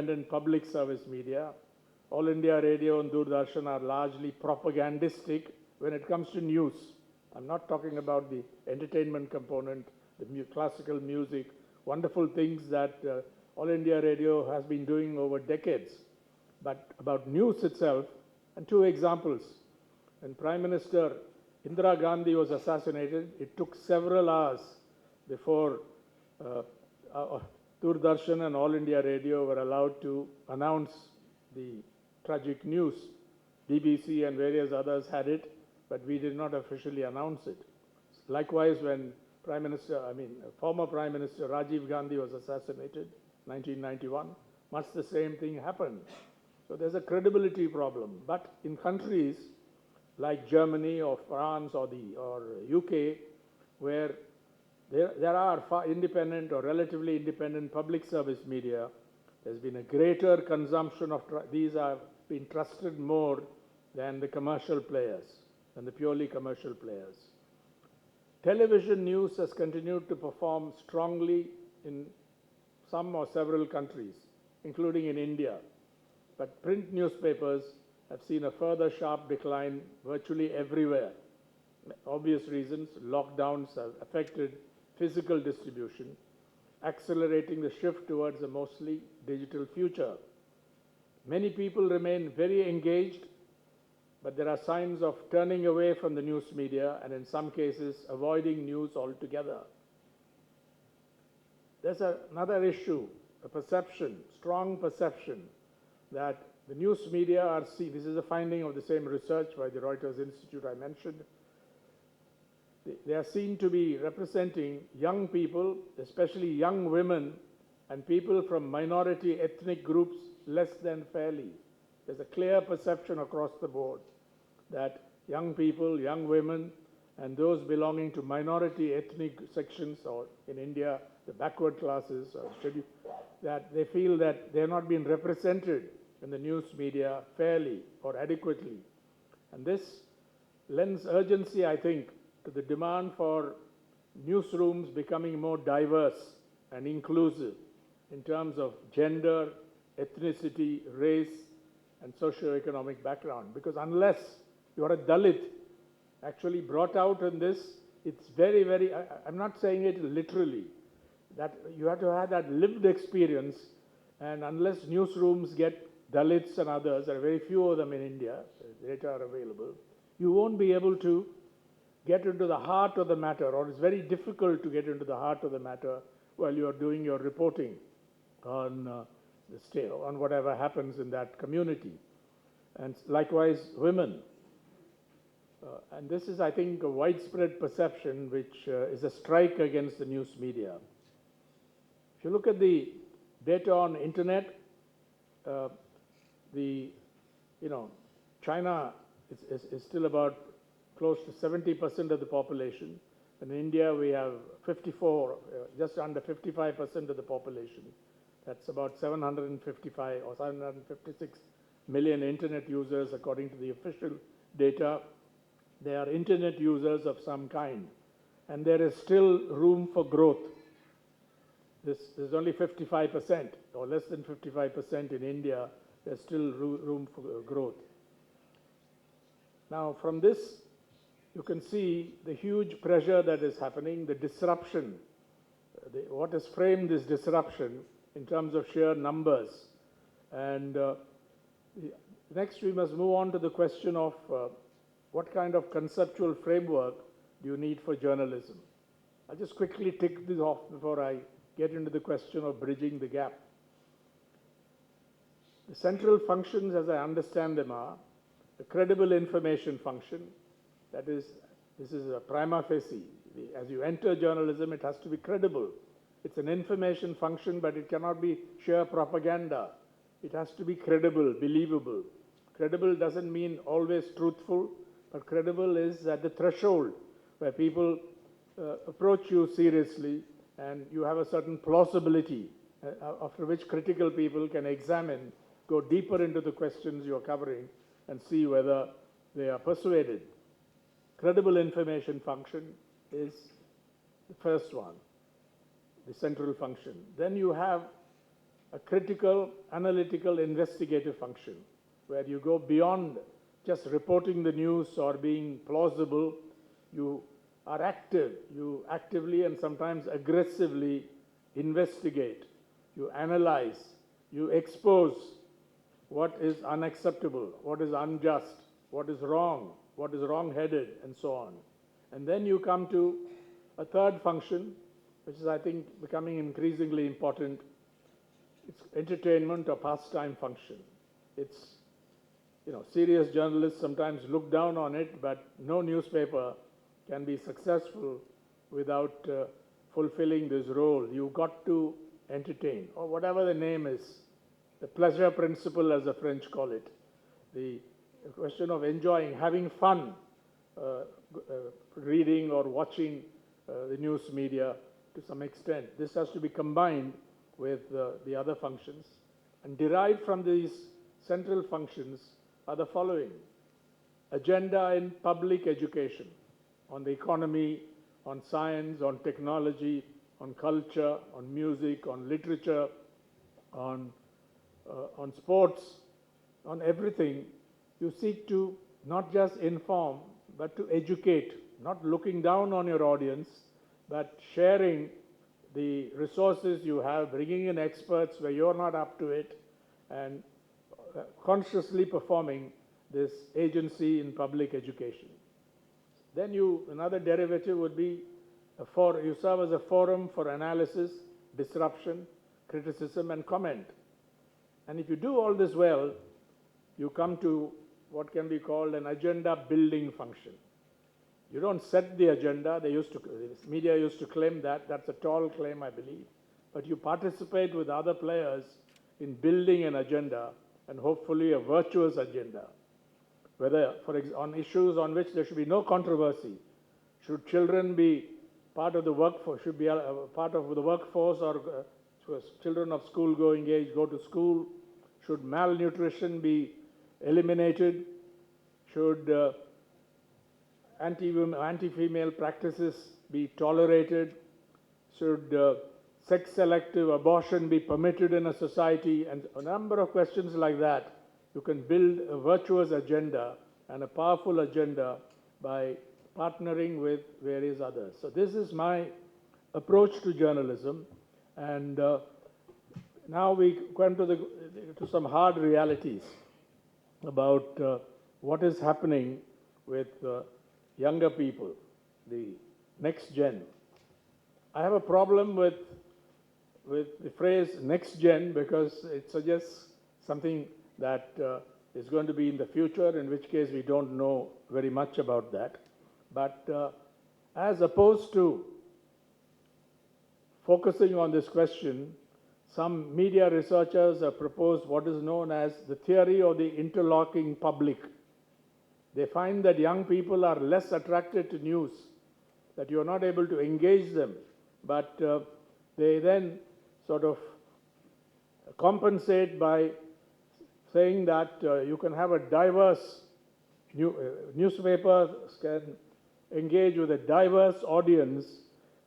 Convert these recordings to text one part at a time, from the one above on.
independent public service media. All India Radio and Doordarshan are largely propagandistic when it comes to news. I'm not talking about the entertainment component, the classical music, wonderful things that All India Radio has been doing over decades. But about news itself, and two examples. When Prime Minister Indira Gandhi was assassinated, it took several hours before Doordarshan and All India Radio were allowed to announce the tragic news. BBC and various others had it, but we did not officially announce it. Likewise, when former Prime Minister Rajiv Gandhi was assassinated, 1991, much the same thing happened. So there's a credibility problem. But in countries like Germany or France or UK, where there are far independent or relatively independent public service media, there's been a greater consumption of these have been trusted more than the commercial players, than the purely commercial players. Television news has continued to perform strongly in some or several countries, including in India. But print newspapers have seen a further sharp decline virtually everywhere. Obvious reasons, lockdowns have affected physical distribution, accelerating the shift towards a mostly digital future. Many people remain very engaged, but there are signs of turning away from the news media and in some cases avoiding news altogether. There's another issue, a perception, strong perception, that the news media are seen, this is a finding of the same research by the Reuters Institute I mentioned, they are seen to be representing young people, especially young women and people from minority ethnic groups less than fairly. There's a clear perception across the board that young people, young women, and those belonging to minority ethnic sections, or in India, the backward classes, or that they feel that they're not being represented in the news media fairly or adequately. And this lends urgency, I think, to the demand for newsrooms becoming more diverse and inclusive in terms of gender, ethnicity, race, and socio-economic background. Because unless you are a Dalit, actually brought out in this, it's very, very, I'm not saying it literally, that you have to have that lived experience, and unless newsrooms get Dalits and others, there are very few of them in India, data are available, you won't be able to get into the heart of the matter, or it's very difficult to get into the heart of the matter while you are doing your reporting on the state, on whatever happens in that community. And likewise, women. And this is, I think, a widespread perception which is a strike against the news media. If you look at the data on internet, China is still about close to 70% of the population. In India, we have 54, just under 55% of the population. That's about 755 or 756 million internet users according to the official data. They are internet users of some kind. And there is still room for growth. There's only 55% or less than 55% in India. There's still room for growth. Now, from this, you can see the huge pressure that is happening, the disruption, what has framed this disruption in terms of sheer numbers. And next we must move on to the question of what kind of conceptual framework do you need for journalism? I'll just quickly tick this off before I get into the question of bridging the gap. The central functions, as I understand them, are the credible information function. That is, this is a prima facie. As you enter journalism, it has to be credible. It's an information function, but it cannot be sheer propaganda. It has to be credible, believable. Credible doesn't mean always truthful, but credible is at the threshold where people approach you seriously and you have a certain plausibility after which critical people can examine, go deeper into the questions you're covering and see whether they are persuaded. Credible information function is the first one, the central function. Then you have a critical, analytical, investigative function, where you go beyond just reporting the news or being plausible. You are active. You actively and sometimes aggressively investigate. You analyze. You expose what is unacceptable, what is unjust, what is wrong-headed, and so on. And then you come to a third function, which is, I think, becoming increasingly important. It's entertainment or pastime function. It's, serious journalists sometimes look down on it, but no newspaper can be successful without fulfilling this role. You've got to entertain, or whatever the name is. The pleasure principle, as the French call it. The question of enjoying, having fun, reading or watching the news media to some extent. This has to be combined with the other functions. And derived from these central functions are the following: agenda in public education, on the economy, on science, on technology, on culture, on music, on literature, on sports, on everything. You seek to not just inform, but to educate, not looking down on your audience, but sharing the resources you have, bringing in experts where you're not up to it, and consciously performing this agency in public education. Then another derivative would be, you serve as a forum for analysis, disruption, criticism, and comment. And if you do all this well, you come to what can be called an agenda building function. You don't set the agenda. Media used to claim that. That's a tall claim, I believe. But you participate with other players in building an agenda, and hopefully a virtuous agenda. Whether, on issues on which there should be no controversy. Should children be part of the workforce, should be a part of the workforce, or children of school-going age go to school? Should malnutrition be eliminated? Should anti-female practices be tolerated? Should sex-selective abortion be permitted in a society? And a number of questions like that. You can build a virtuous agenda and a powerful agenda by partnering with various others. So this is my approach to journalism. And now we come to some hard realities about what is happening with younger people, the next gen. I have a problem with the phrase next gen because it suggests something that is going to be in the future, in which case we don't know very much about that. But as opposed to focusing on this question, some media researchers have proposed what is known as the theory of the interlocking public. They find that young people are less attracted to news, that you are not able to engage them, but they then sort of compensate by saying that you can have a diverse newspaper can engage with a diverse audience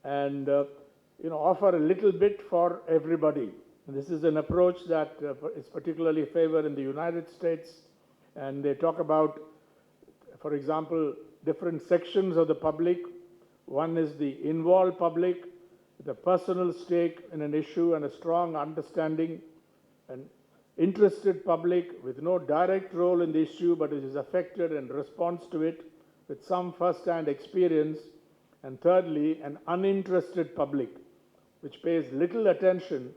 and offer a little bit for everybody. And this is an approach that is particularly favored in the United States, and they talk about, for example, different sections of the public. One is the involved public, with a personal stake in an issue and a strong understanding, an interested public with no direct role in the issue but is affected and responds to it with some first-hand experience, and thirdly, an uninterested public which pays little attention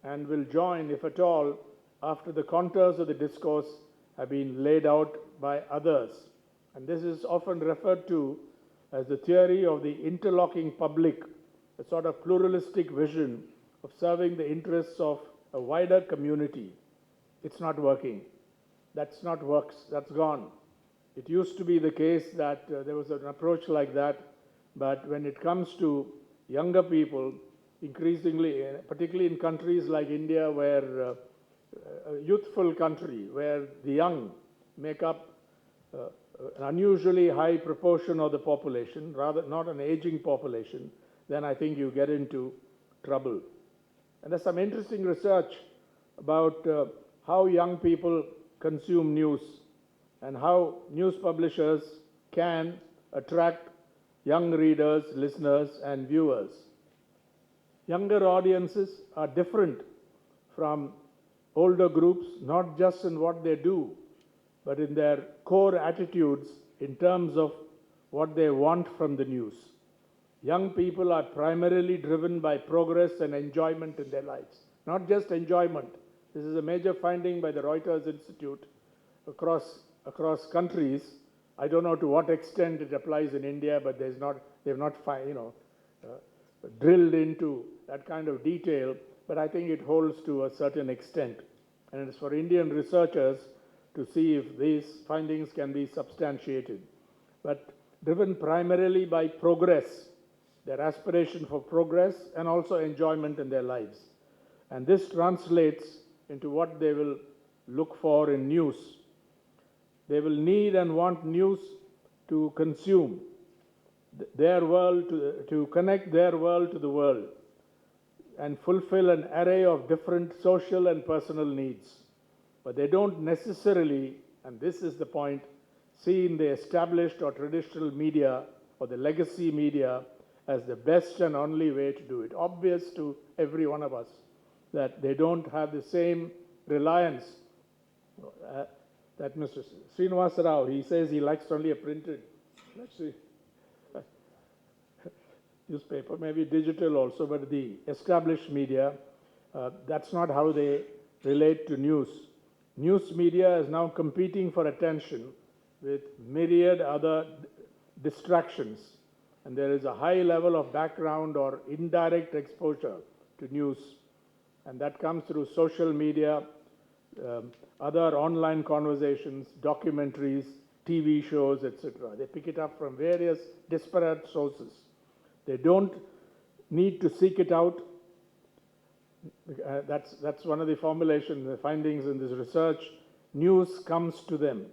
and will join, if at all, after the contours of the discourse have been laid out by others. And this is often referred to as the theory of the interlocking public, a sort of pluralistic vision of serving the interests of a wider community. It's not working. That's gone. It used to be the case that there was an approach like that, but when it comes to younger people, increasingly, particularly in countries like India, where a youthful country, where the young make up an unusually high proportion of the population, rather not an aging population, then I think you get into trouble. And there's some interesting research about how young people consume news and how news publishers can attract young readers, listeners, and viewers. Younger audiences are different from older groups, not just in what they do, but in their core attitudes in terms of what they want from the news. Young people are primarily driven by progress and enjoyment in their lives. Not just enjoyment. This is a major finding by the Reuters Institute across countries. I don't know to what extent it applies in India, but they've not drilled into that kind of detail, but I think it holds to a certain extent. And it's for Indian researchers to see if these findings can be substantiated. But driven primarily by progress, their aspiration for progress and also enjoyment in their lives. And this translates into what they will look for in news. They will need and want news to consume their world, to connect their world to the world and fulfill an array of different social and personal needs. But they don't necessarily, and this is the point, see in the established or traditional media or the legacy media as the best and only way to do it. Obvious to every one of us that they don't have the same reliance that Mr. Srinivasa Rao, he says he likes only a printed, let's see, newspaper, maybe digital also, but the established media, that's not how they relate to news. News media is now competing for attention with myriad other distractions, and there is a high level of background or indirect exposure to news, and that comes through social media, other online conversations, documentaries, TV shows, etc. They pick it up from various disparate sources. They don't need to seek it out. That's one of the formulations, the findings in this research. News comes to them.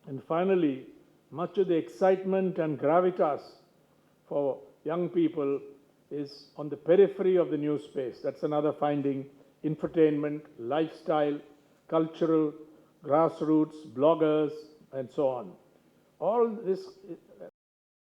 And finally, much of the excitement and gravitas for young people is on the periphery of the news space. That's another finding. Infotainment, lifestyle, cultural, grassroots, bloggers, and so on. All this